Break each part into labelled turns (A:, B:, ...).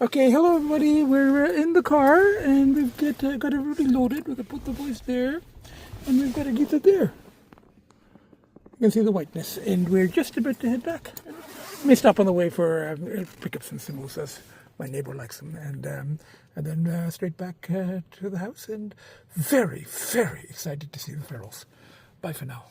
A: Okay, hello everybody. We're in the car and we've got everybody loaded. We're gonna put the boys there, and we've got Agita there. You can see the whiteness, and we're just about to head back. May stop on the way for pick up some samosas. My neighbor likes them, and then straight back to the house. And very, very excited to see the Ferris. Bye for now.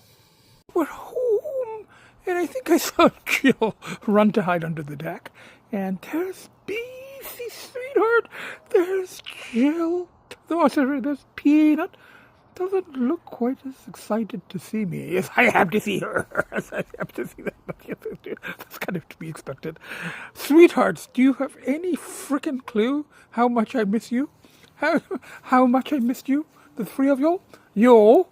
A: We're home, and I think I saw Jill run to hide under the deck. And there's Bcee, sweetheart. There's Jill. Oh, sorry, there's Peanut. Doesn't look quite as excited to see me as I am to see her. As I am to see that. That's kind of to be expected. Sweethearts, do you have any frickin' clue how much I miss you? How much I missed you? The three of you? You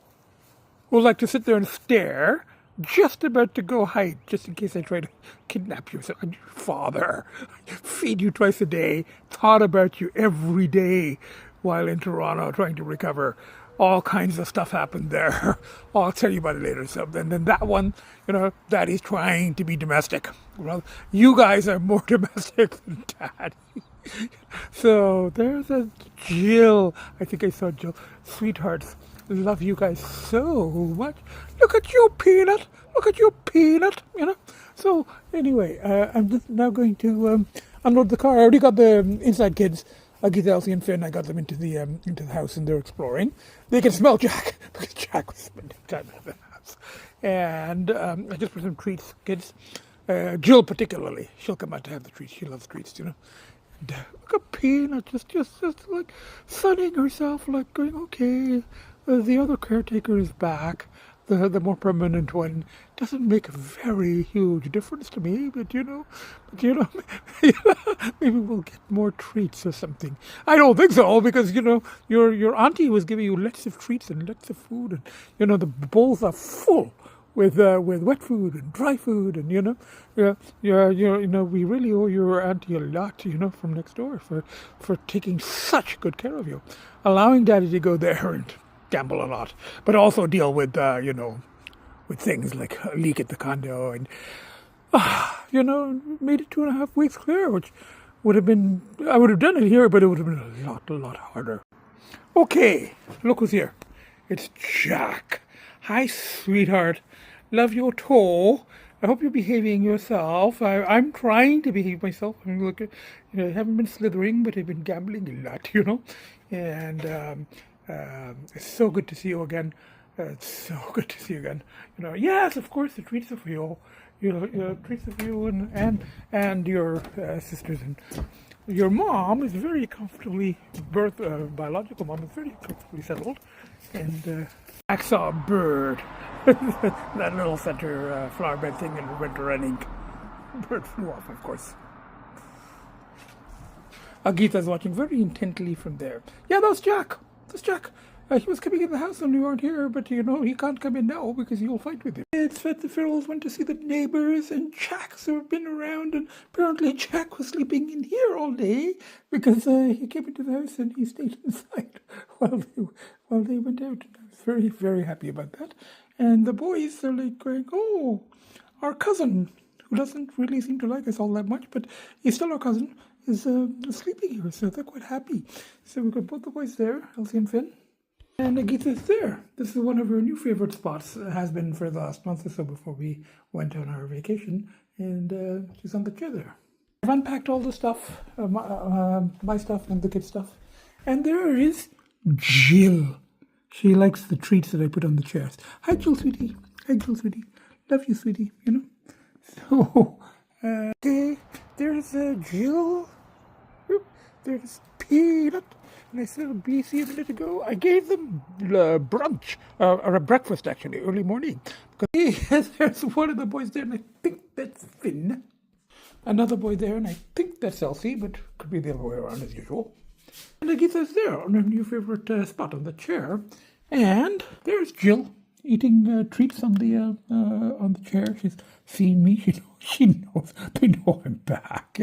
A: will like to sit there and stare, just about to go hide, just in case I try to kidnap you. So I'm your father. Feed you twice a day. Thought about you every day while in Toronto trying to recover. All kinds of stuff happened there. I'll tell you about it later. So, and then that one, Daddy's trying to be domestic. Well, you guys are more domestic than Dad. So there's a Jill. I think I saw Jill. Sweethearts, love you guys so much. Look at you, Peanut. Look at you, Peanut. So anyway, I'm just now going to unload the car. I already got the inside kids. Agita, Lcee and Finn. I got them into the house, and they're exploring. They can smell Jack because Jack was spending time in the house. And I just put some treats, kids. Jill particularly, she'll come out to have the treats. She loves treats, And, look at Peanut, just like sunning herself, like going, okay. The other caretaker is back. The more permanent one doesn't make a very huge difference to me, but maybe we'll get more treats or something. I don't think so, because your auntie was giving you lots of treats and lots of food, and the bowls are full with wet food and dry food, and we really owe your auntie a lot, from next door for taking such good care of you, allowing Daddy to go there and gamble a lot, but also deal with with things like a leak at the condo, and made it 2.5 weeks clear, which would have been, I would have done it here, but it would have been a lot harder. Okay, look who's here. It's Jack. Hi, sweetheart. Love your toe. I hope you're behaving yourself. I'm trying to behave myself. I mean, look, I haven't been slithering, but I've been gambling a lot, and it's so good to see you again. It's so good to see you again. Yes, of course, the treats are for you. Treats are for you and your sisters, and your mom is very comfortably biological mom is very comfortably settled, and I saw a bird, that little center flower bed thing, and went running. Bird flew off, of course. Agita's watching very intently from there. Yeah, that's Jack. That's Jack. He was coming in the house when we weren't here, but he can't come in now because you'll fight with him. It's that the Ferris went to see the neighbours, and Jack's been around, and apparently Jack was sleeping in here all day because he came into the house and he stayed inside while they went out. And I was very, very happy about that. And the boys are like going, oh, our cousin, who doesn't really seem to like us all that much, but he's still our cousin, is sleeping here, so they're quite happy. So we've got both the boys there, Lcee and Finn. And Agita's there. This is one of her new favourite spots. Has been for the last month or so before we went on our vacation. And she's on the chair there. I've unpacked all the stuff, my stuff and the kids' stuff. And there is Jill. She likes the treats that I put on the chairs. Hi, Jill, sweetie. Hi, Jill, sweetie. Love you, sweetie. So, okay, there's Jill. There's Peanut. And I saw Bcee a minute ago. I gave them brunch, or a breakfast actually, early morning. Because there's one of the boys there, and I think that's Finn. Another boy there, and I think that's Lcee, but could be the other way around as usual. And Agita's there on her new favourite spot on the chair. And there's Jill eating treats on the chair. She's seen me. She knows. They know I'm back.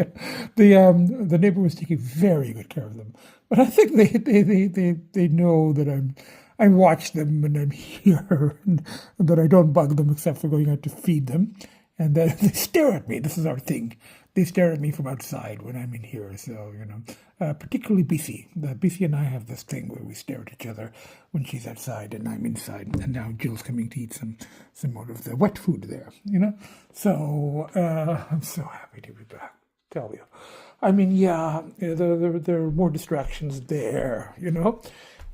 A: The neighbour was taking very good care of them. But I think they know that I watch them and I'm here, and that I don't bug them except for going out to feed them. And they stare at me. This is our thing. they stare at me from outside when I'm in here. So, particularly Bcee. Bcee and I have this thing where we stare at each other when she's outside and I'm inside. And now Jill's coming to eat some more of the wet food there, So I'm so happy to be back, tell you. I mean, yeah, there are more distractions there,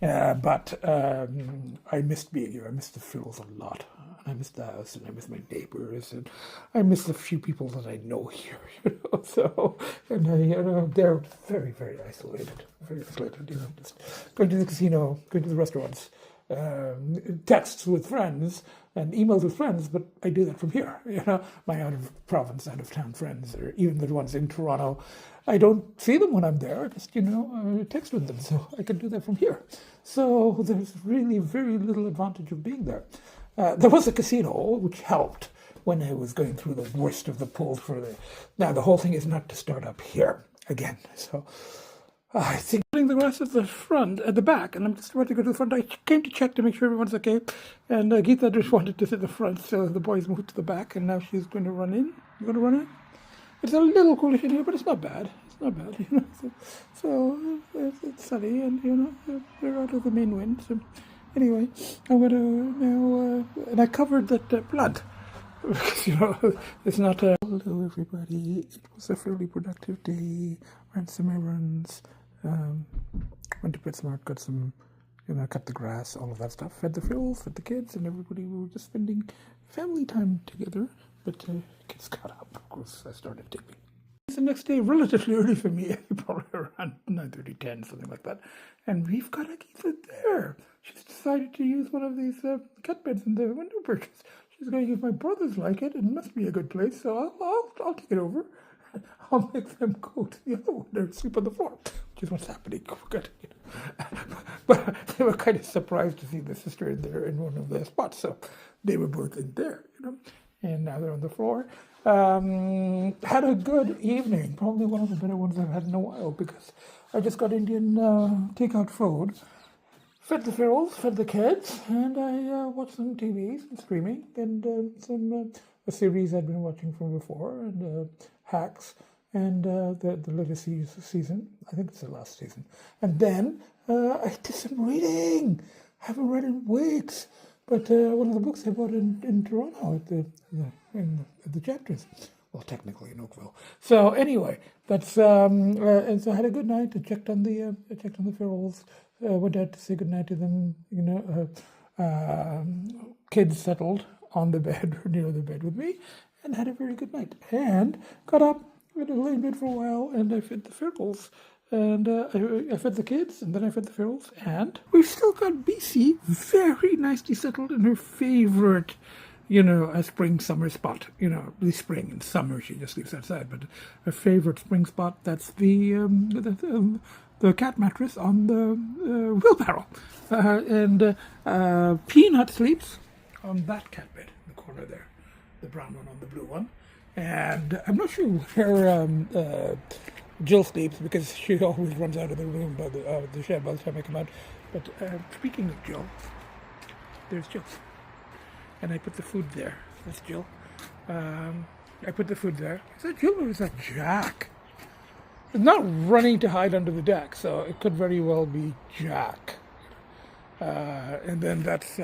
A: but I missed being here. I missed the Phils a lot. I miss the house, and I miss my neighbours, and I miss the few people that I know here, So, and they're very, very isolated, just going to the casino, going to the restaurants, texts with friends, and emails with friends, but I do that from here, my out-of-province, out-of-town friends, or even the ones in Toronto. I don't see them when I'm there, I just, text with them, so I can do that from here. So there's really very little advantage of being there. There was a casino, which helped when I was going through the worst of the pulls Now, the whole thing is not to start up here again. So I think cutting the grass at the back, and I'm just about to go to the front. I came to check to make sure everyone's okay. And Agita just wanted to sit at the front, so the boys moved to the back, and now she's going to run in. You going to run in? It's a little coolish in here, but it's not bad. It's not bad, So it's sunny, and, they're out of the main wind, so... Anyway, I'm going to now, and I covered that plant, because, it's not a... Hello, everybody. It was a fairly productive day. Ran some errands, went to PetSmart, got some, cut the grass, all of that stuff. Fed the Phils, fed the kids, and everybody. We were just spending family time together. But kids got up, of course. I started dipping. It's the next day, relatively early for me, probably around 9:30, 10, something like that. And we've got Agita there. She's decided to use one of these cat beds in the window perches. She's going, if my brothers like it, it must be a good place, so I'll take it over. I'll make them go to the other one and sleep on the floor, which is what's happening. But they were kind of surprised to see the sister in there in one of the spots, so they were both in there, And now they're on the floor. Had a good evening, probably one of the better ones I've had in a while, because I just got Indian takeout food, fed the Phils, fed the kids, and I watched some TV, some streaming, and a series I'd been watching from before, and Hacks, and the latest season. I think it's the last season. And then I did some reading. I haven't read in weeks. But one of the books I bought in Toronto at the chapters, well, technically in Oakville. So anyway, that's and so I had a good night. I checked on the Ferrells. Went out to say good night to them. Kids settled on the bed or near the bed with me, and had a very good night. And got up, went to lay in bed for a while, and I fed the Ferrells. And I fed the kids, and then I fed the Phils, and we've still got Bcee very nicely settled in her favorite, a spring-summer spot. The spring and summer she just sleeps outside, but her favorite spring spot, that's the cat mattress on the wheelbarrow. And Peanut sleeps on that cat bed in the corner there, the brown one on the blue one. And I'm not sure where... Jill sleeps because she always runs out of the room by the shed by the time I come out. But speaking of Jill, there's Jill. And I put the food there. That's Jill. I put the food there. Is that Jill or is that Jack? It's not running to hide under the deck, so it could very well be Jack. And then that's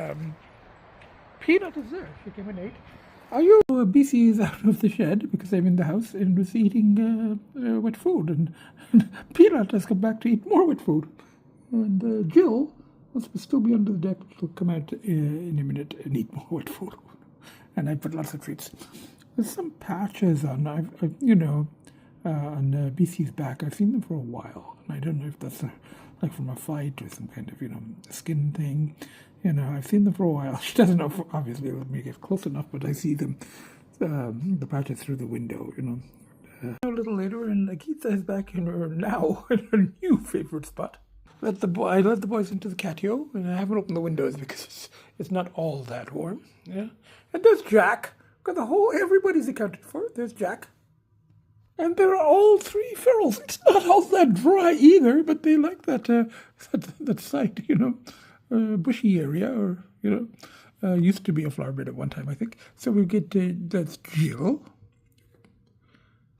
A: Peanut is there. She came and ate. Are you? Bcee is out of the shed because I'm in the house and was eating wet food. And Peanut has come back to eat more wet food. And Jill must still be under the deck. She'll come out in a minute and eat more wet food. And I put lots of treats. There's some patches on, on Bcee's back. I've seen them for a while. And I don't know if that's like from a fight or some kind of, skin thing. I've seen them for a while. She doesn't obviously let me get close enough, but I see them, the patches through the window, A little later, and Agita is back in her new favorite spot. I let the boys into the catio, and I haven't opened the windows because it's not all that warm. Yeah, and there's Jack. Got everybody's accounted for. There's Jack. And there are all three Ferrells. It's not all that dry either, but they like that site, bushy area, or used to be a flower bed at one time, I think. So we get that's Jill,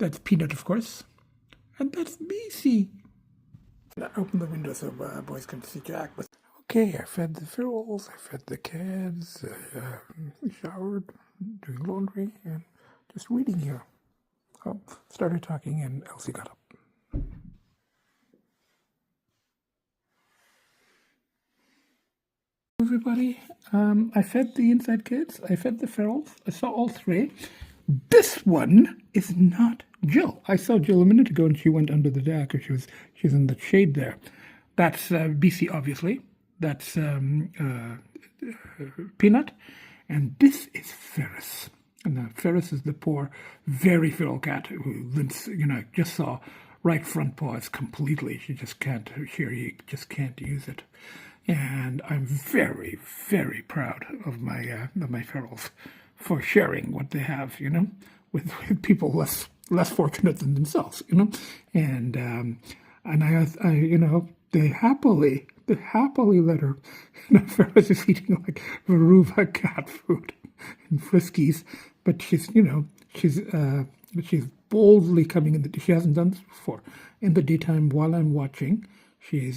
A: That's Peanut, of course. And that's Bcee. I open the window so boys can see Jack. Okay, I fed the Ferals, I fed the kids, we showered, doing laundry, and just reading here. Oh, started talking and Lcee got up. Everybody, I fed the inside kids, I fed the Ferals, I saw all three. This one is not Jill. I saw Jill a minute ago and she went under the deck, or she's in the shade there. That's Bcee, obviously. That's Peanut. And this is Ferris. And Ferris is the poor, very feral cat who, just saw right front paws completely. She just can't hear, he just can't use it. And I'm very, very proud of my ferals for sharing what they have, with people less fortunate than themselves, and I they happily let her. Ferris is eating like Veruva cat food and Friskies, but she's boldly coming in. She hasn't done this before. In the daytime, while I'm watching, here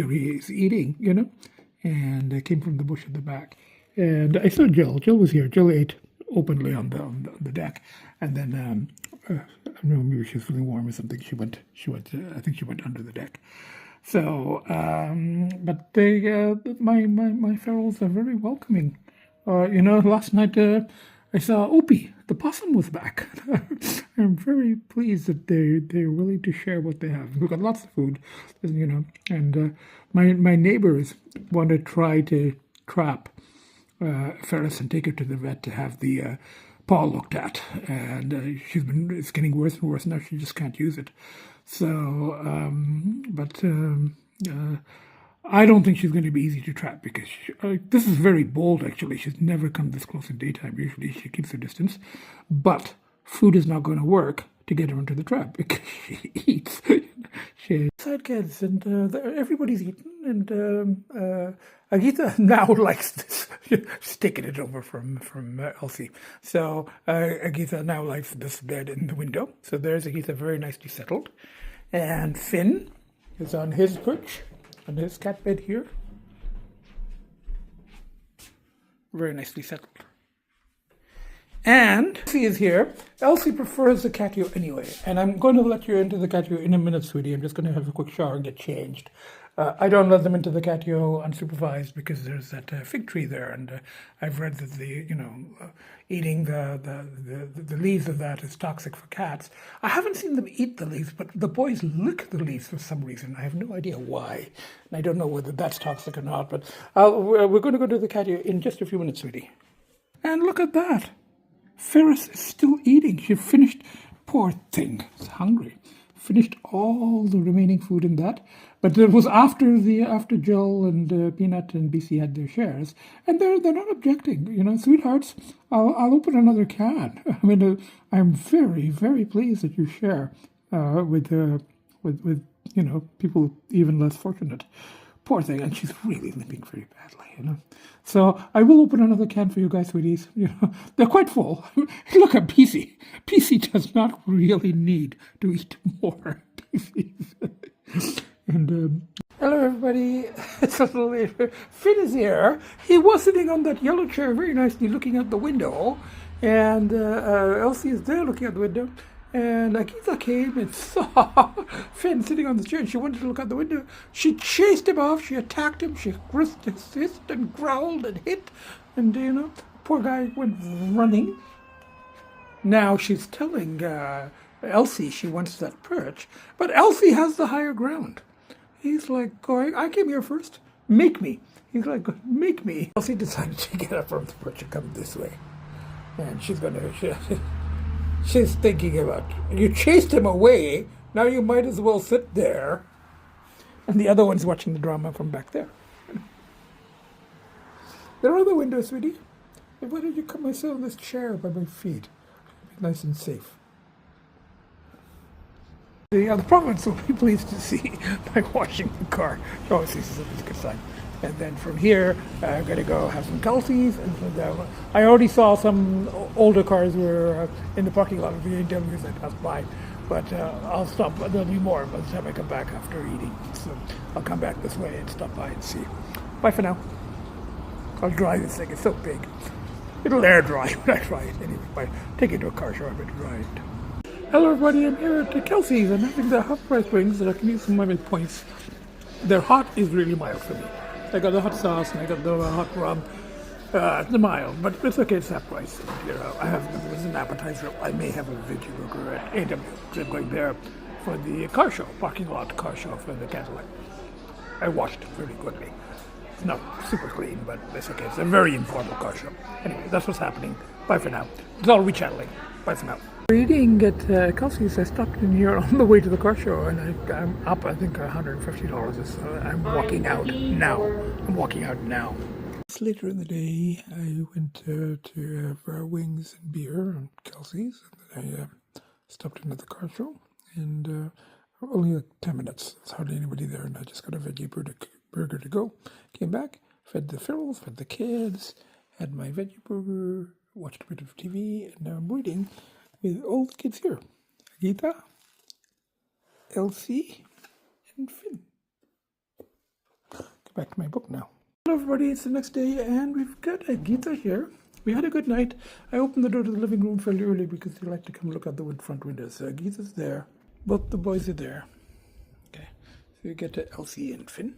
A: he is eating, and I came from the bush at the back, and I saw Jill. Jill was here. Jill ate openly on the deck, and then I don't know, maybe she was feeling warm or something. She went. I think she went under the deck. So, but they, my ferals are very welcoming. Last night I saw Opie, the possum, was back. I'm very pleased that they're willing to share what they have. We've got lots of food, and my neighbours want to try to trap Ferris and take her to the vet to have the paw looked at, and it's getting worse and worse now. She just can't use it. So, I don't think she's going to be easy to trap because this is very bold. Actually, she's never come this close in daytime. Usually, she keeps her distance, but food is not going to work to get her into the trap because she eats. Side kids, and everybody's eaten, and Agita now likes this. She's taking it over from Lcee. So Agita now likes this bed in the window. So there's Agita, very nicely settled, and Finn is on his perch, on his cat bed here, very nicely settled. And Lcee is here. Lcee prefers the catio anyway, and I'm going to let you into the catio in a minute, sweetie. I'm just going to have a quick shower and get changed. I don't let them into the catio unsupervised because there's that fig tree there, and I've read that eating the leaves of that is toxic for cats. I haven't seen them eat the leaves, but the boys lick the leaves for some reason. I have no idea why, and I don't know whether that's toxic or not. But we're going to go to the catio in just a few minutes, sweetie. And look at that. Ferris is still eating. She finished, poor thing, it's hungry. Finished all the remaining food in that. But it was after Jill and Peanut and Bcee had their shares, and they're not objecting. Sweethearts, I'll open another can. I mean, I'm very, very pleased that you share with people even less fortunate. Poor thing, and she's really limping very badly, So I will open another can for you guys, sweeties. They're quite full. Look at Bcee. Bcee does not really need to eat more. And hello, everybody. It's a little later. Finn is here. He was sitting on that yellow chair very nicely looking out the window. And Lcee is there looking out the window. And Agita came and saw Finn sitting on the chair, and she wanted to look out the window. She chased him off. She attacked him. She hissed and growled and hit. And, poor guy went running. Now she's telling Lcee she wants that perch. But Lcee has the higher ground. He's like going, I came here first. Make me. He's like, make me. Lcee decided to get up from the perch and come this way. And she's going to... She's thinking about, you chased him away, now you might as well sit there. And the other one's watching the drama from back there. There are other windows, sweetie. Why don't you come and sit on this chair by my feet? Be nice and safe. The province will be pleased to see by washing the car. She always sees it as a good sign. And then from here, I'm going to go have some Kelties. And from there, I already saw some older cars were in the parking lot of the VWs I passed by. But I'll stop. There'll be more by the time I come back after eating. So I'll come back this way and stop by and see. Bye for now. I'll dry this thing. It's so big. It'll air dry when I dry it. Anyway, bye. Take it to a car show. I better dry it. Hello everybody. I'm here at Kelsey's. I'm having the half price wings that I can use some of my points. Their hot is really mild for me. I got the hot sauce and I got the hot rum. It's mild, but it's okay. It's half price. You know, I have as an appetizer. I may have a veggie burger at AW. I'm going there for the car show, parking lot car show for the Cadillac. I washed it really quickly. It's not super clean, but it's okay. It's a very informal car show. Anyway, that's what's happening. Bye for now. It's all rechanneling. Bye for now. Eating at Kelsey's. I stopped in here on the way to the car show, and I'm up, I think, $150. So I'm walking out now. It's later in the day. I went to have wings and beer at Kelsey's, and then I stopped into the car show, and only like 10 minutes. There's hardly anybody there, and I just got a veggie burger to go. Came back, fed the Ferris, fed the kids, had my veggie burger, watched a bit of TV, and now I'm waiting with all the kids here. Agita, Lcee, and Finn. Get back to my book now. Hello everybody, it's the next day and we've got Agita here. We had a good night. I opened the door to the living room fairly early because they like to come look out the front windows. So Agita's there. Both the boys are there. Okay, so you get to Lcee and Finn.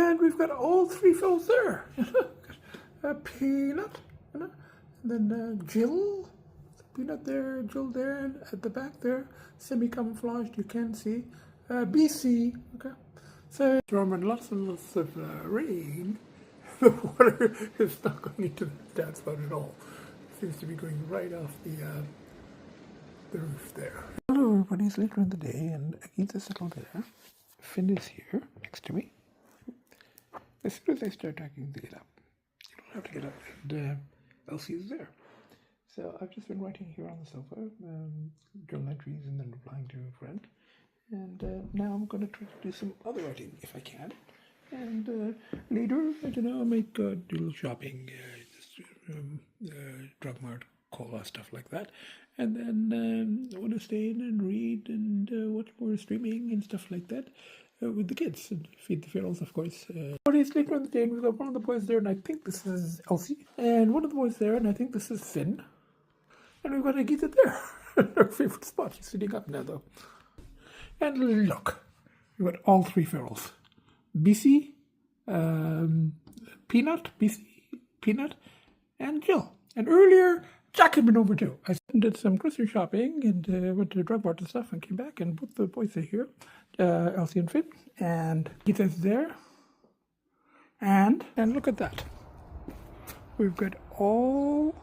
A: And we've got all three fellows there. Peanut, and then Jill. Peanut there, Jill there, and at the back there, semi-camouflaged, you can see. Bcee, okay. So, storm and lots of rain. The water is not going into the dance boat at all. It seems to be going right off the roof there. Hello everybody, it's later in the day and Agita's settled there. Finn is here next to me. As soon as I start talking, they get up. You don't have to get up. And Lcee is there. So I've just been writing here on the sofa, journal entries and then replying to a friend. And now I'm going to try to do some other writing if I can. And later, I don't know, I might do a little shopping, drug mart, cola, stuff like that. And then I want to stay in and read and watch more streaming and stuff like that with the kids and feed the Ferris, of course. But it's later in the day and we've got one of the boys there and I think this is Lcee. And one of the boys there and I think this is Finn. And we've got Agita there. Her favorite spot. She's sitting up now though. And look, we've got all three Ferris. Bcee, Peanut, and Jill. And earlier, Jack had been over too. I did some grocery shopping and went to the drug mart and stuff and came back and both the boys are here. Lcee and Finn. And Gita's there. And look at that. We've got all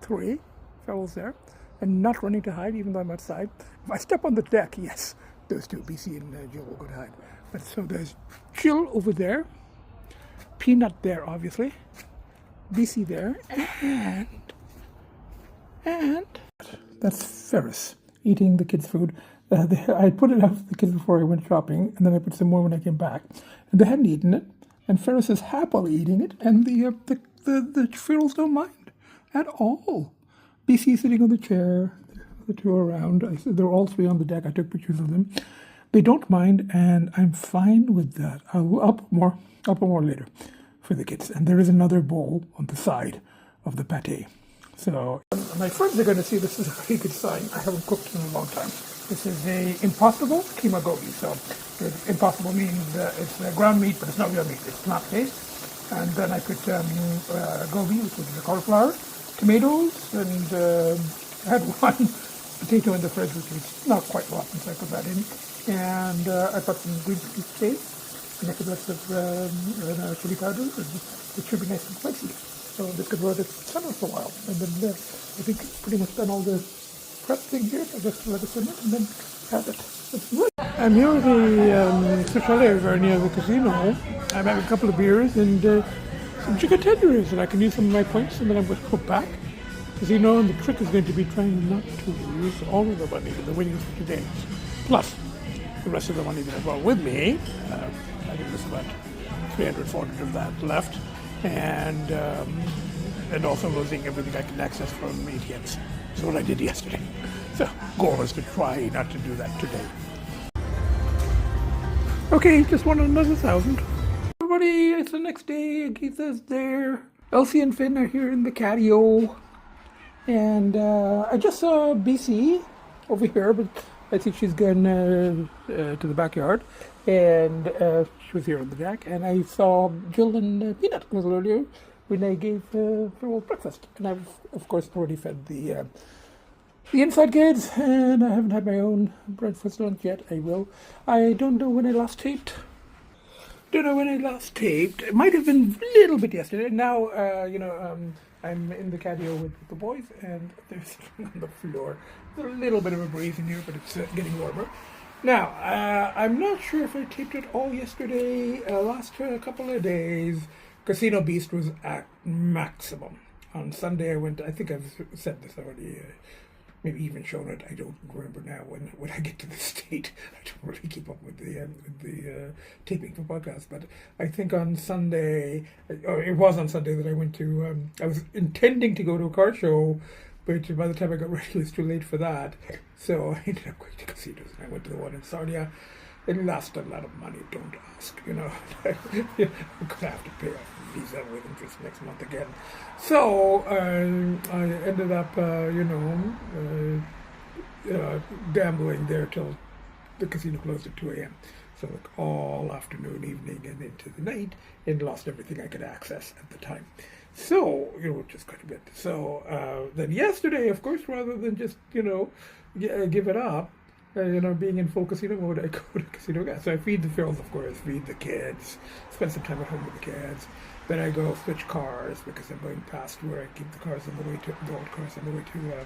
A: three Ferris there. And not running to hide even though I'm outside. If I step on the deck, yes. Those two, Bcee and Jill, will go to hide. But so there's Jill over there, Peanut there, obviously, Bcee there, and that's Ferris eating the kids' food. I put it out for the kids before I went shopping, and then I put some more when I came back. And they hadn't eaten it, and Ferris is happily eating it, and the Ferris don't mind at all. Bcee sitting on the chair. The two around. They're all three on the deck. I took pictures of them. They don't mind, and I'm fine with that. I'll put more later for the kids. And there is another bowl on the side of the pate. So my friends are going to see this is a very good sign. I haven't cooked in a long time. This is a impossible keema gobi. So impossible means it's ground meat, but it's not real meat. It's plant-based. And then I put gobi, which is the cauliflower, tomatoes, and I had one potato in the fridge, which was not quite rotten, so I put that in. And I put some green peas and I put lots of chili powder, and it should be nice and spicy. So this could run its simmer for a while. And then I think pretty much done all the prep thing here. I just let it simmer and then have it. I'm here at the chalet very near the casino. I'm having a couple of beers and some chicken tenders, and I can use some of my points, and then I'm going to go back. Casino, and the trick is going to be trying not to use all of the money, the winnings for today, plus the rest of the money that I brought with me. I think there's about 300, 400 of that left, and also losing everything I can access from ATMs. is what I did yesterday. So, goal is to try not to do that today. Okay, just wanted another 1,000. Everybody, it's the next day. Agita's there. Lcee and Finn are here in the catio. And I just saw Bcee over here, but I think she's gone to the backyard. And she was here on the deck. And I saw Jill and Peanut a little earlier when I gave farewell breakfast. And I've, of course, already fed the inside kids. And I haven't had my own breakfast lunch yet. I will. I don't know when I last taped. It might have been a little bit yesterday. Now, I'm in the catio with the boys, and they're sitting on the floor. There's a little bit of a breeze in here, but it's getting warmer. Now, I'm not sure if I taped it all yesterday. Last couple of days, Casino Beast was at maximum. On Sunday, I went. I think I've said this already. Maybe even shown it. I don't remember now. When I get to the state, I don't really keep up with the taping for podcasts. But I think on Sunday, or it was on Sunday that I went to. I was intending to go to a car show, but by the time I got ready, it was too late for that. So I ended up going to casinos, and I went to the one in Sarnia. It lasted a lot of money. Don't ask. I'm gonna have to pay off visa with interest next month again. So I ended up, gambling there till the casino closed at 2 a.m. So like all afternoon, evening, and into the night, and lost everything I could access at the time. So, just quite a bit. So then yesterday, of course, rather than just, give it up, being in full casino mode, I go to casino again. So I feed the girls, of course, feed the kids, spend some time at home with the kids. Then I go switch cars because I'm going past where I keep the cars on the way to the old cars on the way to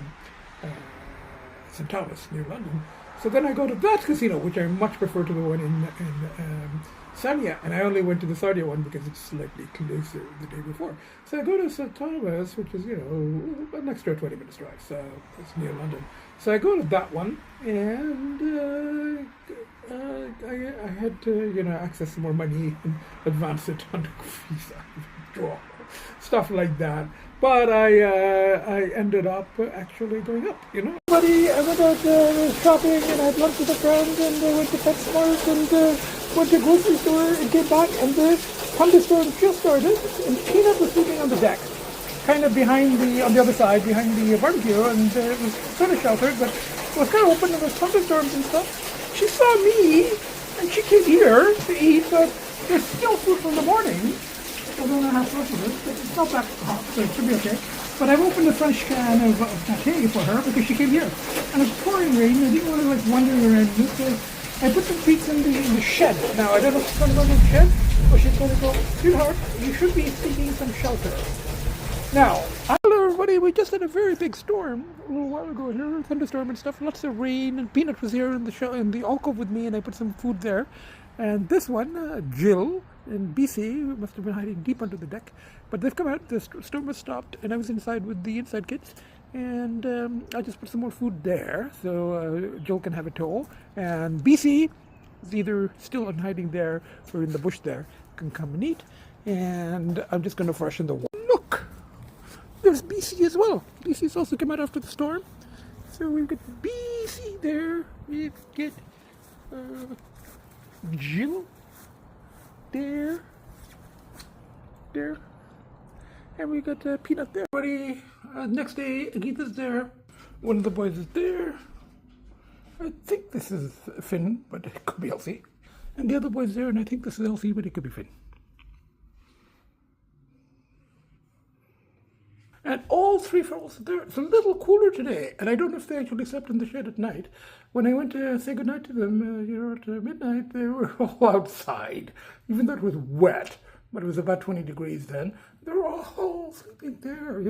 A: St. Thomas near London. So then I go to that casino, which I much prefer to the one in Sarnia, and I only went to the Sarnia one because it's slightly closer the day before. So I go to St. Thomas, which is an extra 20 minutes drive, so it's near London. So I go to that one, and I had to access some more money and advance it on the visa, withdraw, stuff like that. But I ended up actually going up, Buddy, I went out shopping and I had lunch with a friend, and I went to PetSmart and went to grocery store and came back, and the thunderstorm just started, and Peanut was sleeping on the deck, kind of on the other side, behind the barbecue, and it was sort of sheltered, but it was kind of open, and there was thunderstorms and stuff. She saw me, and she came here to eat, but there's still food from the morning. I don't know how close it is, but it's not that hot, so it should be okay. But I've opened a fresh can of pate for her because she came here. And it's pouring rain. I didn't want to wandering around this, so I put some treats in the shed. Now, I don't know if she's going to go in the shed, or she's going to go, sweetheart, you should be seeking some shelter. Now, hello everybody, we just had a very big storm a little while ago here, thunderstorm and stuff, lots of rain, and Peanut was here in the alcove with me, and I put some food there. And this one, Jill and Bcee, must have been hiding deep under the deck, but they've come out, the storm has stopped, and I was inside with the inside kids, and I just put some more food there, so Jill can have a toll, and Bcee is either still in hiding there or in the bush there, can come and eat, and I'm just going to freshen the water. Look! There's Bcee as well. Bcee's also come out after the storm. So we've got Bcee there. We've got Jill there. And we got Peanut there. Buddy, next day, Agita's there. One of the boys is there. I think this is Finn, but it could be Lcee. And the other boy's there, and I think this is Lcee, but it could be Finn. And all three fellows are there. It's a little cooler today, and I don't know if they actually slept in the shed at night. When I went to say goodnight to them, at midnight, they were all outside, even though it was wet, but it was about 20 degrees then. They were all sleeping there,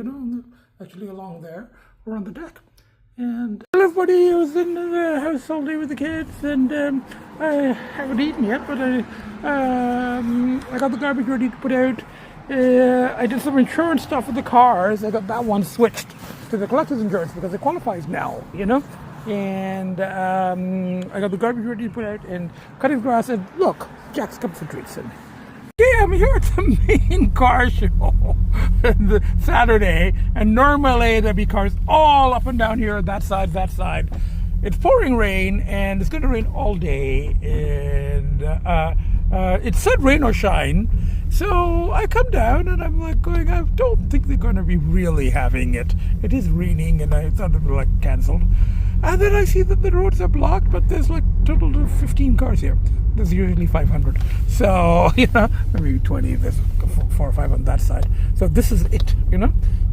A: actually along there, or on the deck. And hello everybody, I was in the house all day with the kids, and I haven't eaten yet, but I got the garbage ready to put out. I did some insurance stuff with the cars. I got that one switched to the collector's insurance because it qualifies now, And I got the garbage ready to put out and cutting grass. And look, Jack's come for treats. And okay, I'm here at the main car show the Saturday, and normally there'd be cars all up and down here, that side, that side. It's pouring rain, and it's going to rain all day, and it said rain or shine. So I come down, and I'm like going, I don't think they're going to be really having it. It is raining, and I thought it was like cancelled. And then I see that the roads are blocked, but there's like total of 15 cars here. There's usually 500. So, maybe 20, there's 4 or 5 on that side. So this is it,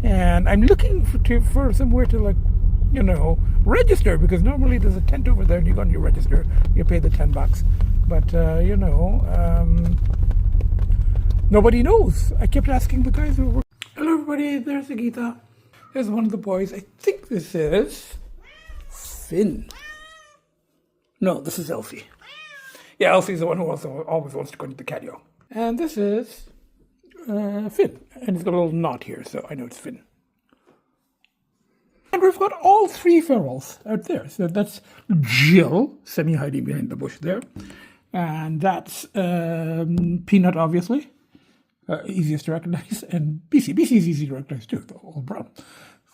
A: And I'm looking for somewhere to register, because normally there's a tent over there and you go and you register, you pay the $10. But, nobody knows. I kept asking the guys who were... Hello everybody, there's Agita. There's one of the boys. I think this is Finn. No, this is Elsie. Yeah, Elsie's the one who also always wants to go to the catio. And this is Finn. And he's got a little knot here, so I know it's Finn. And we've got all 3 ferals out there. So that's Jill, semi-hiding behind the bush there. And that's Peanut, obviously. Easiest to recognize. And Bcee. Bcee's easy to recognize too, the old brown.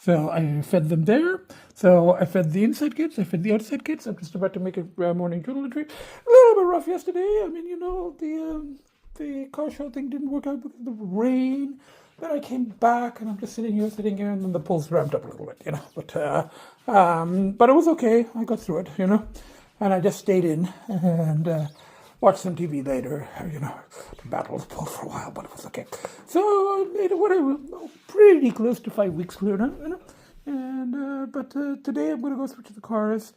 A: So I fed them there. So I fed the inside kids. I fed the outside kids. I'm just about to make a morning journal entry. A little bit rough yesterday. I mean, the car show thing didn't work out because of the rain. Then I came back, and I'm just sitting here, and then the pulse ramped up a little bit, But it was okay. I got through it, And I just stayed in and watched some TV later, battled the pulse for a while, but it was okay. So I made it pretty close to 5 weeks clear now, And but today I'm going to go through to the cars.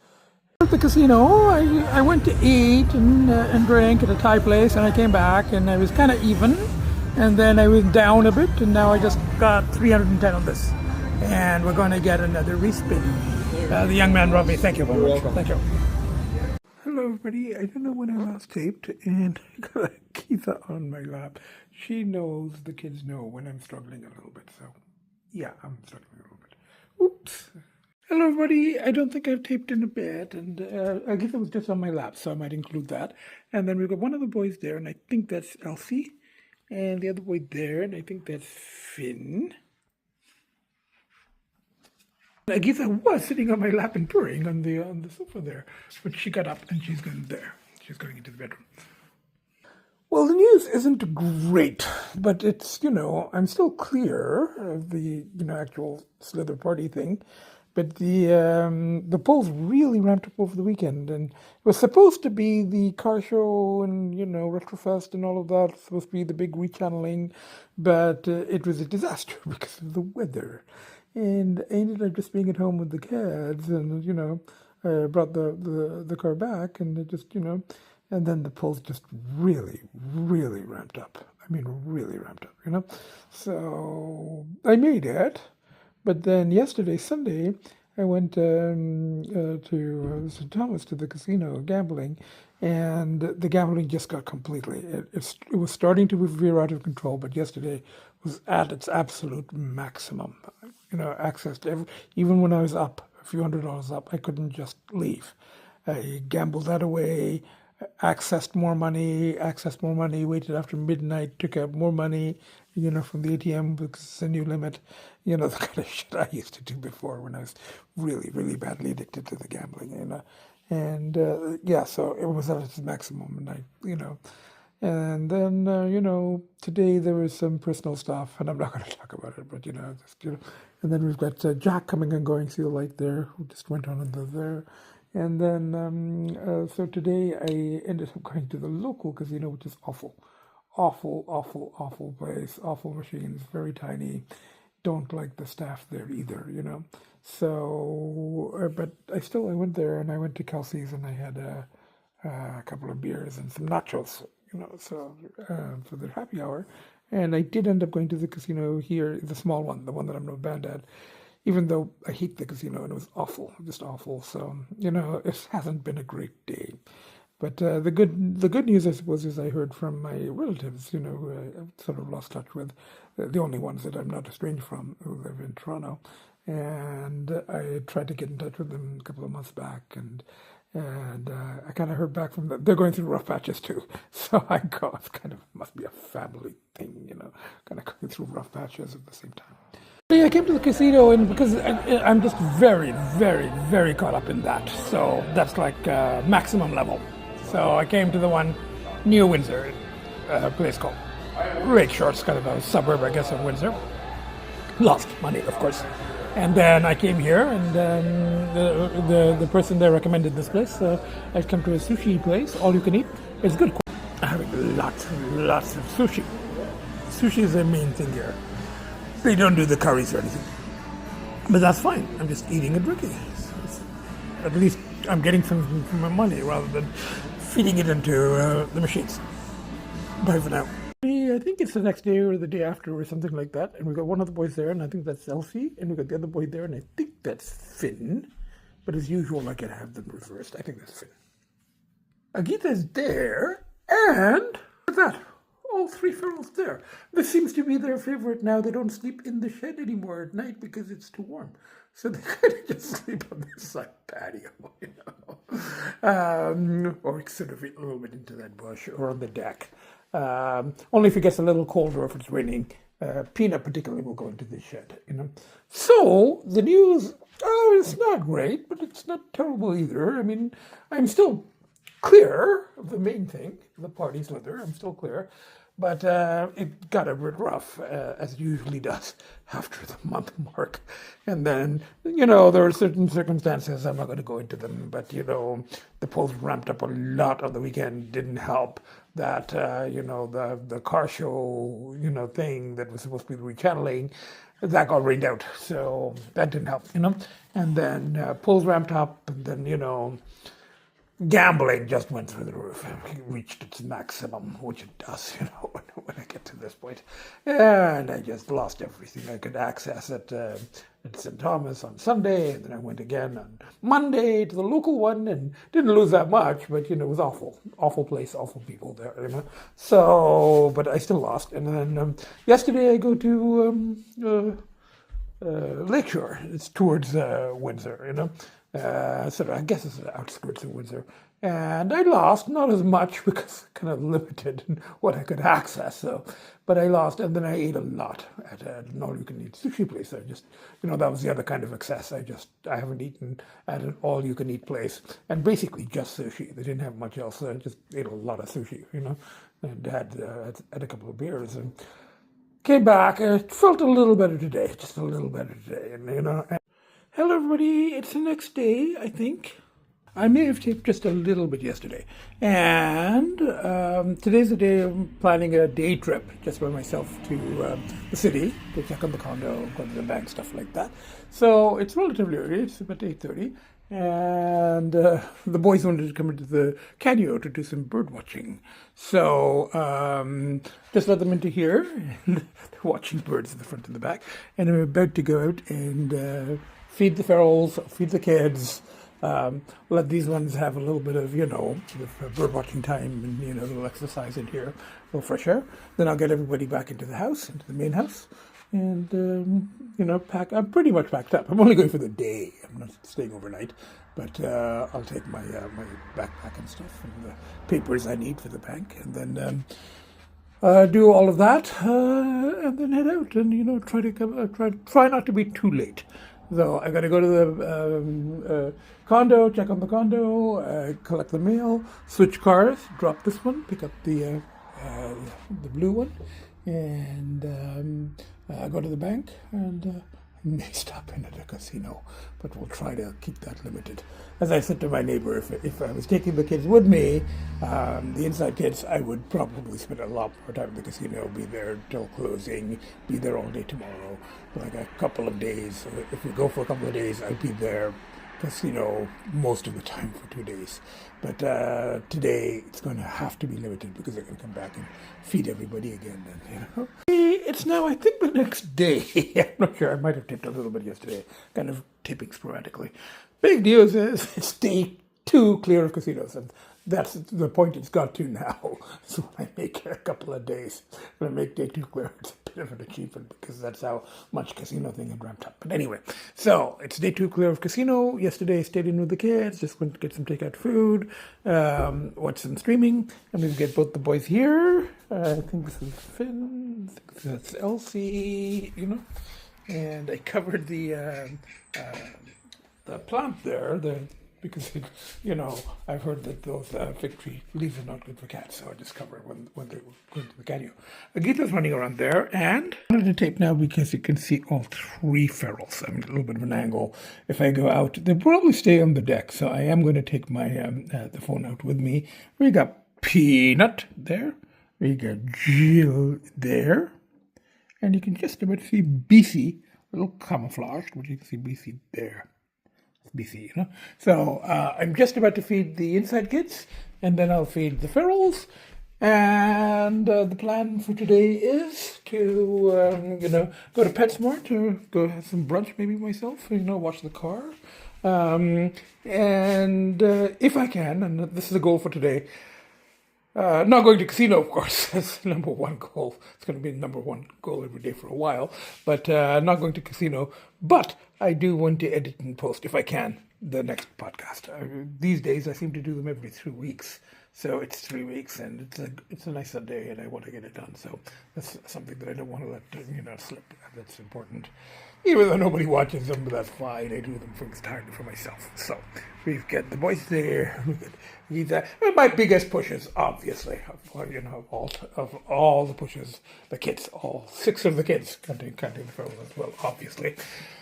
A: At the casino, I went to eat and drink at a Thai place, and I came back, and I was kind of even. And then I was down a bit, and now I just got 310 on this. And we're going to get another respin. The young man brought me. Thank you very much. Thank you. Hello, everybody. I don't know when I last taped, and I got Agita on my lap. She knows, the kids know when I'm struggling a little bit. So, yeah, I'm struggling a little bit. Oops. Hello, everybody. I don't think I've taped in a bit, and Agita was just on my lap, so I might include that. And then we've got one of the boys there, and I think that's Lcee. And the other boy there, and I think that's Finn. Agita was sitting on my lap and purring on the sofa there, but she got up and she's going there. She's going into the bedroom. Well, the news isn't great, but it's, I'm still clear of the, actual slither party thing. But the polls really ramped up over the weekend, and it was supposed to be the car show and, Retrofest and all of that. It was supposed to be the big rechanneling, but it was a disaster because of the weather. And I ended up just being at home with the kids, and, I brought the car back, and it just, and then the polls just really, really ramped up. I mean, really ramped up, So I made it. But then yesterday, Sunday, I went to St. Thomas to the casino gambling, and the gambling just got completely. It was starting to veer out of control, but yesterday was at its absolute maximum. Access to even when I was up a few $100s up, I couldn't just leave. I gambled that away. Accessed more money, waited after midnight, took out more money, from the ATM because it's a new limit, the kind of shit I used to do before when I was really, really badly addicted to the gambling, And, so it was at its maximum, and and then, today there was some personal stuff, and I'm not going to talk about it, but, and then we've got Jack coming and going, see the light there, who just went on and there. And then, so today I ended up going to the local casino, which is awful place, awful machines, very tiny. Don't like the staff there either, So, but I went there, and I went to Kelsey's, and I had a couple of beers and some nachos, so for the happy hour. And I did end up going to the casino here, the small one, the one that I'm not bad at. Even though I hate the casino, and it was awful, just awful. So, it hasn't been a great day. But the good news, I suppose, is I heard from my relatives, who I sort of lost touch with, the only ones that I'm not estranged from, who live in Toronto. And I tried to get in touch with them a couple of months back, and And I kind of heard back from them. They're going through rough patches too. So I go, it's kind of, must be a family thing, you know, kind of going through rough patches at the same time. I came to the casino and because I'm just very, very, very caught up in that. So that's like maximum level. So I came to the one near Windsor, a place called Lakeshore. It's kind of a suburb, I guess, of Windsor. Lost money, of course. And then I came here, and the person there recommended this place. So I've come to a sushi place, all you can eat. It's good. I'm having lots and lots of sushi. Sushi is the main thing here. They don't do the curries or anything. But that's fine. I'm just eating and drinking. At least I'm getting something for my money rather than feeding it into the machines. Bye for now. I think it's the next day or the day after or something like that. And we've got one of the boys there, and I think that's Lcee. And we've got the other boy there, and I think that's Finn. But as usual, I can have them reversed. I think that's Finn. Agita's there, and look at that. All three ferals there. This seems to be their favorite now. They don't sleep in the shed anymore at night because it's too warm. So they kind of just sleep on this side patio, you know. Or sort of a little bit into that bush or on the deck. Only if it gets a little colder or if it's raining. Peanut particularly will go into the shed, you know. So the news, it's not great, but it's not terrible either. I mean, I'm still clear of the main thing, the party slither. I'm still clear. But it got a bit rough, as it usually does, after the month mark. And then, you know, there are certain circumstances, I'm not going to go into them, but, you know, the polls ramped up a lot on the weekend, didn't help. That, you know, the car show, you know, thing that was supposed to be rechanneling, that got rained out. So that didn't help, you know. And then polls ramped up, and then, you know, gambling just went through the roof. It reached its maximum, which it does, you know, when I get to this point. And I just lost everything I could access at St. Thomas on Sunday, and then I went again on Monday to the local one, and didn't lose that much, but, you know, it was awful. Awful place, awful people there, you know. So, but I still lost. And then yesterday I go to Lakeshore. It's towards Windsor, you know. Sort of, I guess it's the outskirts of Windsor. And I lost, not as much because kind of limited in what I could access. So, but I lost, and then I ate a lot at an all-you-can-eat sushi place. I just, you know, that was the other kind of excess. I haven't eaten at an all-you-can-eat place, and basically just sushi. They didn't have much else. So I just ate a lot of sushi, you know, and had a couple of beers and came back. And it felt a little better today, just a little better today, and you know. Hello everybody, it's the next day, I think. I may have taped just a little bit yesterday. And today's the day I'm planning a day trip just by myself to the city to check on the condo, go to the bank, stuff like that. So it's relatively early, it's about 8:30. And the boys wanted to come into the canyon to do some bird watching. So just let them into here, and they're watching birds in the front and the back. And I'm about to go out and feed the ferals, feed the kids, let these ones have a little bit of, you know, bird watching time and, you know, a little exercise in here, a little fresh air. Then I'll get everybody back into the house, into the main house, and, you know, pack. I'm pretty much packed up. I'm only going for the day. I'm not staying overnight, but I'll take my my backpack and stuff and the papers I need for the bank, and then do all of that, and then head out and, you know, try not to be too late. So I got to go to the condo, check on the condo, collect the mail, switch cars, drop this one, pick up the blue one, and go to the bank, and may stop in at a casino, but we'll try to keep that limited. As I said to my neighbor, if I was taking the kids with me, the inside kids, I would probably spend a lot more time at the casino, be there till closing, be there all day tomorrow, like a couple of days. So if we go for a couple of days, I'd be there casino most of the time for 2 days. But today it's going to have to be limited because they're going to come back and feed everybody again. And, you know, it's now, I think, the next day. I'm not sure. I might have tipped a little bit yesterday, kind of tipping sporadically. Big news is it's day 2 clear of casinos, and that's the point it's got to now. So when I make a couple of days, when I make day 2 clear, it's a bit of an achievement because that's how much casino thing had ramped up. But anyway, so it's day 2 clear of casino. Yesterday I stayed in with the kids, just went to get some takeout food, watch some streaming, and we get both the boys here. I think this is Finn, I think that's Lcee, and I covered the plant there, because I've heard that those fig tree leaves are not good for cats, so I just cover it when they go into the patio. Agita's running around there, and I'm going to tape now because you can see all 3 ferals. I'm at a little bit of an angle. If I go out, they'll probably stay on the deck, so I am going to take my the phone out with me. We got Peanut there, we got Jill there, and you can just about see Bcee, a little camouflaged, but you can see Bcee there. Bcee, So I'm just about to feed the inside kids, and then I'll feed the ferals. And the plan for today is to, go to PetSmart to go have some brunch, maybe myself, watch the car. And if I can, and this is a goal for today, not going to casino, of course. That's the number 1 goal. It's going to be the number 1 goal every day for a while. But not going to casino. But I do want to edit and post, if I can, the next podcast. These days, I seem to do them every 3 weeks. So it's 3 weeks, and it's a nice day, and I want to get it done. So that's something that I don't want to let slip. That's important. Even though nobody watches them, but that's fine. I do them entirely for myself. So we've got the boys there. We've got my biggest pushes, obviously, of all the pushes, the kids, all 6 of the kids, counting the fellows as well, obviously.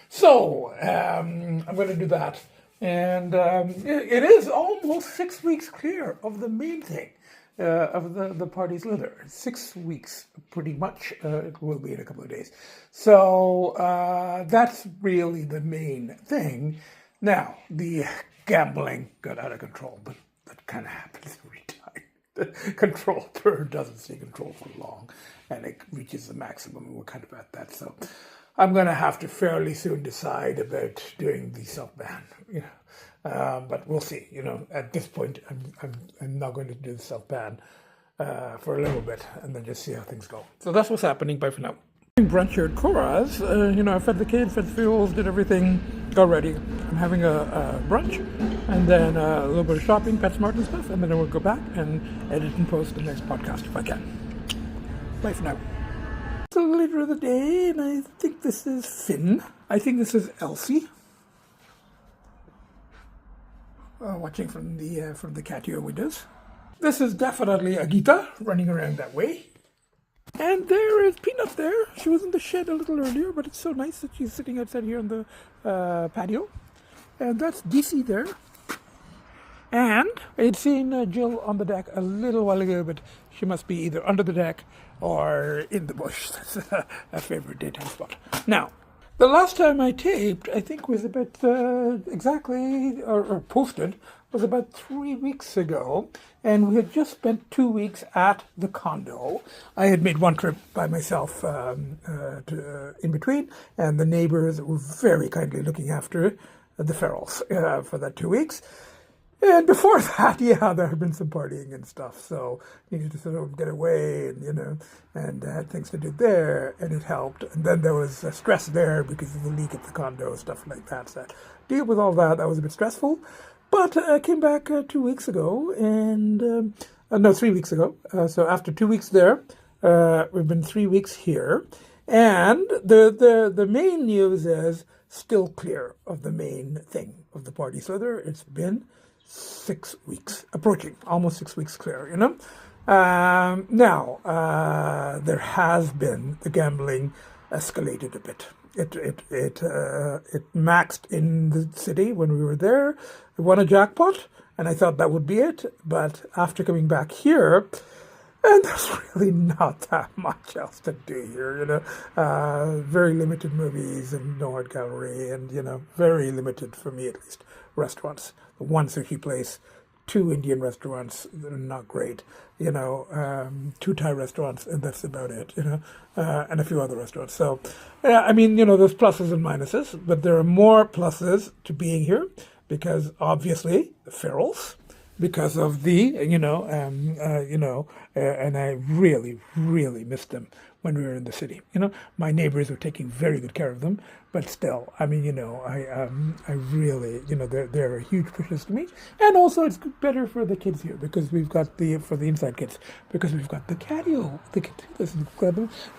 A: So I'm going to do that. And it is almost 6 weeks clear of the main thing, of the party slither. 6 weeks, pretty much. It will be in a couple of days. So that's really the main thing. Now, the gambling got out of control, but that kind of happens every time. The control bird doesn't stay control for long, and it reaches the maximum, and we're kind of at that. So I'm going to have to fairly soon decide about doing the self-ban, but we'll see. At this point, I'm not going to do the self-ban for a little bit, and then just see how things go. So that's what's happening. Bye for now. Brunch here at Cora's. I fed the kids, fed the fuels, did everything, got ready. I'm having a brunch, and then a little bit of shopping, PetSmart and stuff, and then I will go back and edit and post the next podcast if I can. Bye for now. It's a little later of the day, and I think this is Finn. I think this is Lcee. Watching from the catio windows. This is definitely Agita running around that way. And there is Peanut there. She was in the shed a little earlier, but it's so nice that she's sitting outside here on the patio. And that's Bcee there. And I had seen Jill on the deck a little while ago, but she must be either under the deck or in the bush. That's a favorite daytime spot. Now, the last time I taped, I think was about exactly, or posted, was about 3 weeks ago. And we had just spent 2 weeks at the condo. I had made one trip by myself in between, and the neighbours were very kindly looking after the ferals for that 2 weeks. And before that, there had been some partying and stuff, so needed to sort of get away, and had things to do there, and it helped. And then there was stress there because of the leak at the condo, stuff like that. So deal with all that. That was a bit stressful. But I came back 2 weeks ago, and 3 weeks ago. So after 2 weeks there, we've been 3 weeks here, and the main news is still clear of the main thing of the party slither. It's been 6 weeks, approaching almost 6 weeks clear. Now there has been the gambling escalated a bit. It maxed in the city when we were there. We won a jackpot, and I thought that would be it. But after coming back here, and there's really not that much else to do here, very limited movies and no art gallery, and very limited, for me at least, restaurants. One sushi place, 2 Indian restaurants that are not great, 2 Thai restaurants, and that's about it, and a few other restaurants. So, there's pluses and minuses, but there are more pluses to being here because obviously the ferals, because of and I really, really missed them when we were in the city. My neighbors were taking very good care of them, but still, I mean, I really, they're huge pushes to me, and also it's better for the kids here because we've got for the inside kids because we've got the catio. The kids,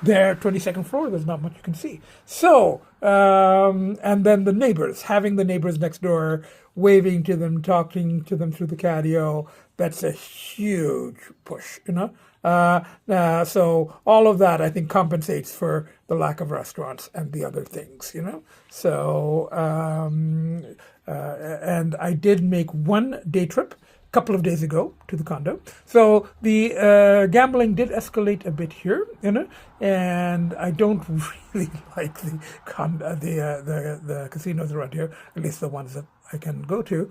A: there, 22nd floor. There's not much you can see. So, and then the neighbors, having the neighbors next door, waving to them, talking to them through the catio. That's a huge push, so all of that, I think, compensates for the lack of restaurants and the other things, So, and I did make one day trip a couple of days ago to the condo. So the gambling did escalate a bit here, and I don't really like the casinos around here, at least the ones that I can go to.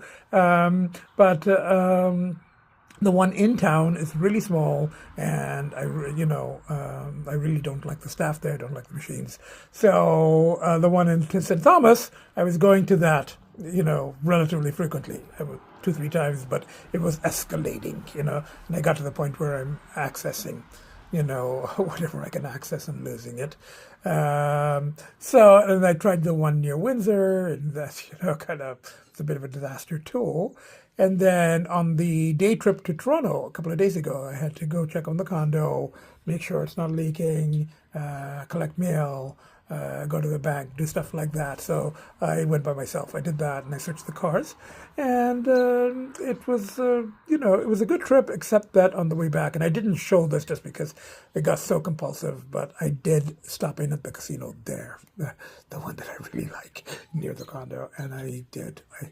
A: The one in town is really small, and I really don't like the staff there. I don't like the machines. So the one in St. Thomas, I was going to that, relatively frequently. I would 2-3 times, but it was escalating, and I got to the point where I'm accessing, whatever I can access and losing it. So, and I tried the one near Windsor, and that's, it's a bit of a disaster too. And then on the day trip to Toronto a couple of days ago, I had to go check on the condo, make sure it's not leaking, collect mail, go to the bank, do stuff like that. So I went by myself. I did that, and I searched the cars. And it was, it was a good trip, except that on the way back, and I didn't show this just because it got so compulsive, but I did stop in at the casino there, the one that I really like, near the condo. And I did. I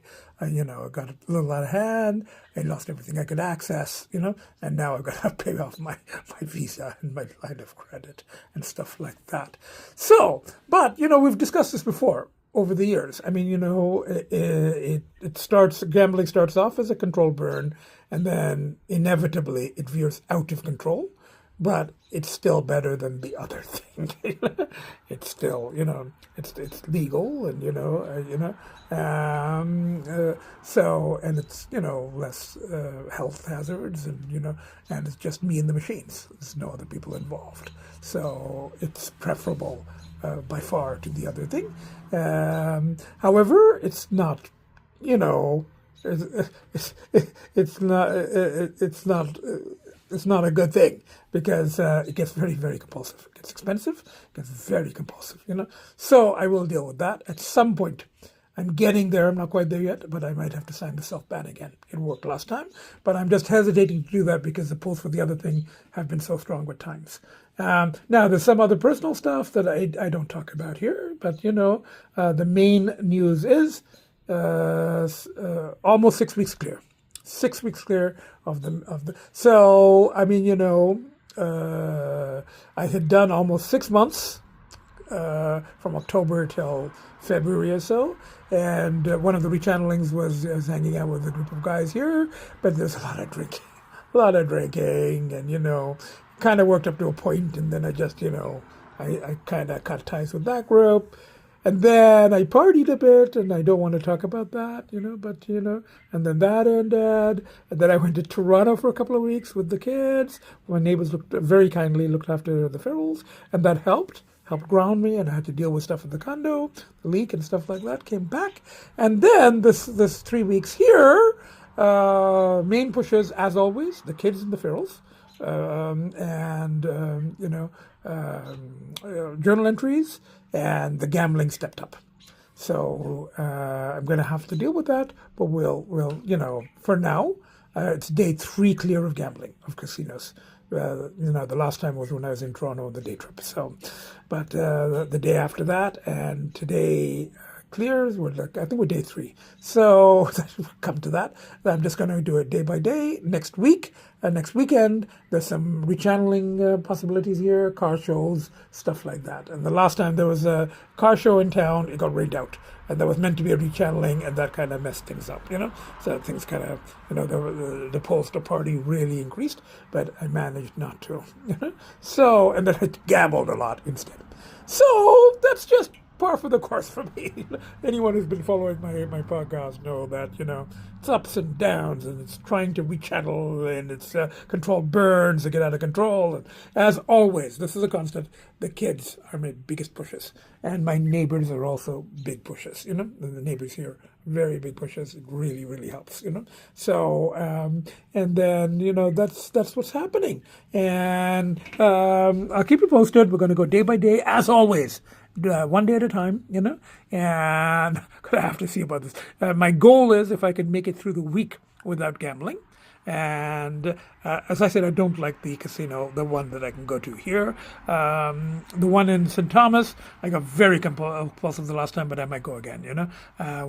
A: got a little out of hand. I lost everything I could access, and now I've got to pay off my Visa and my line of credit and stuff like that. So, but, we've discussed this before over the years. I mean, gambling starts off as a control burn, and then inevitably it veers out of control. But it's still better than the other thing. It's still, it's legal, and so, and it's less health hazards, and and it's just me and the machines. There's no other people involved, so it's preferable by far to the other thing. However, it's not, it's not a good thing because it gets very, very compulsive. It gets expensive, it gets very compulsive, So I will deal with that at some point. I'm getting there. I'm not quite there yet, but I might have to sign the self-ban again. It worked last time, but I'm just hesitating to do that because the pulls for the other thing have been so strong with times. Now, there's some other personal stuff that I don't talk about here, but, the main news is almost 6 weeks clear. 6 weeks clear of the. So I mean, I had done almost 6 months from October till February or so, and one of the rechannelings was hanging out with a group of guys here, but there's a lot of drinking, and kind of worked up to a point, and then I just I kind of cut ties with that group. And then I partied a bit, and I don't want to talk about that, but, and then that ended. And then I went to Toronto for a couple of weeks with the kids. My neighbors very kindly looked after the Ferris, and that helped ground me, and I had to deal with stuff in the condo, the leak and stuff like that, came back. And then this 3 weeks here, main pushes, as always, the kids and the Ferris, journal entries, and the gambling stepped up. So I'm going to have to deal with that, but we'll for now, it's day 3 clear of gambling, of casinos. The last time was when I was in Toronto on the day trip. So, but the day after that, and today clears, I think we're day 3. So we'll come to that. I'm just going to do it day by day. Next week, next weekend, there's some rechanneling possibilities here, car shows, stuff like that. And the last time there was a car show in town, it got rained out. And there was meant to be a rechanneling, and that kind of messed things up, So things kind of, the poster party really increased, but I managed not to, So, and then I gambled a lot instead. So that's just par for the course for me. Anyone who's been following my podcast know that, it's ups and downs, and it's trying to rechannel, and it's control burns that get out of control. And as always, this is a constant. The kids are my biggest pushes, and my neighbors are also big pushes. The neighbors here, very big pushes. It really, really helps. So and then that's what's happening, and I'll keep you posted. We're going to go day by day, as always. One day at a time, and I have to see about this. My goal is if I can make it through the week without gambling. And as I said, I don't like the casino, the one that I can go to here. The one in St. Thomas, I got very compulsive the last time, but I might go again,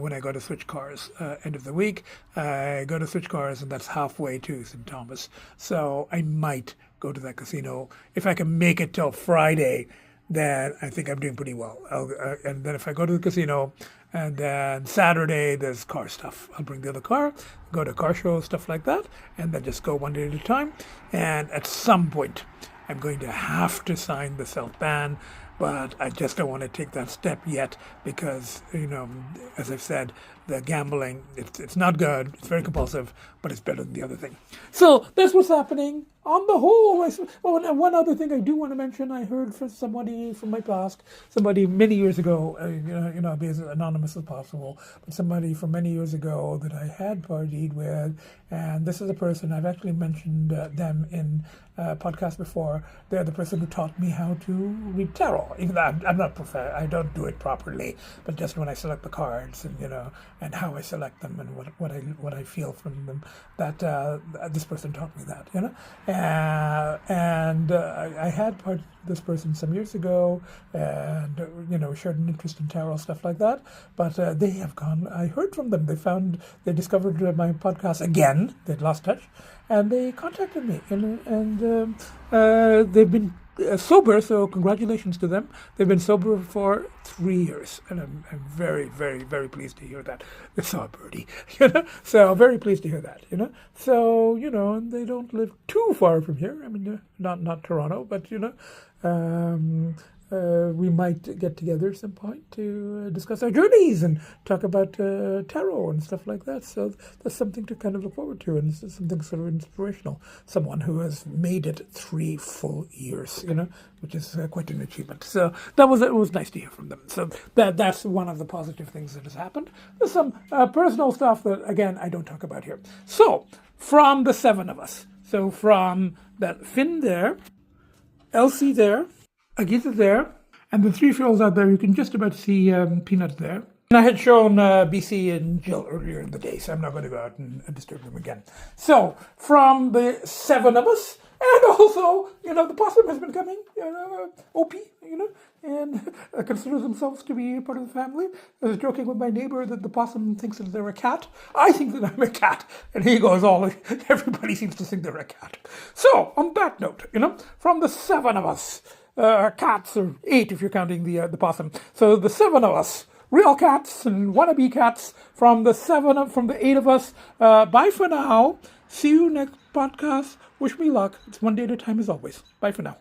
A: when I go to switch cars end of the week. I go to switch cars, and that's halfway to St. Thomas. So I might go to that casino. If I can make it till Friday, then I think I'm doing pretty well. And then if I go to the casino, and then Saturday there's car stuff, I'll bring the other car, go to car shows, stuff like that, and then just go one day at a time. And at some point, I'm going to have to sign the self-ban, but I just don't want to take that step yet because, as I've said, the gambling, it's not good, it's very compulsive, but it's better than the other thing. So that's what's happening. On the whole, and one other thing I do want to mention, I heard from somebody from my past, somebody many years ago, be as anonymous as possible, but somebody from many years ago that I had partied with, and this is a person, I've actually mentioned them in podcast before. They're the person who taught me how to read tarot. Even though I'm not I don't do it properly, but just when I select the cards and how I select them and what I feel from them, that this person taught me that, and I had part of this person some years ago, and shared an interest in tarot, stuff like that. But they have gone. I heard from them. They discovered my podcast again. They'd lost touch, and they contacted me, and they've been sober. So congratulations to them. They've been sober for 3 years, and I'm very, very, very pleased to hear that. They saw a birdie, So very pleased to hear that, So and they don't live too far from here. I mean, not Toronto, but we might get together at some point to discuss our journeys and talk about tarot and stuff like that. So that's something to kind of look forward to, and it's something sort of inspirational. Someone who has made it 3 full years, which is quite an achievement. So it was nice to hear from them. So that's one of the positive things that has happened. There's some personal stuff that, again, I don't talk about here. So from the 7 of us, so from that Finn there, Lcee there, Agita there, and the 3 girls out there, you can just about see Peanut there. And I had shown Bcee and Jill earlier in the day, so I'm not going to go out and disturb them again. So, from the 7 of us, and also, the possum has been coming, Opie, and considers themselves to be part of the family. I was joking with my neighbor that the possum thinks that they're a cat. I think that I'm a cat. And he goes, everybody seems to think they're a cat. So, on that note, from the 7 of us, cats, or 8 if you're counting the possum. So the 7 of us, real cats and wannabe cats, from the 8 of us. Bye for now. See you next podcast. Wish me luck. It's one day at a time as always. Bye for now.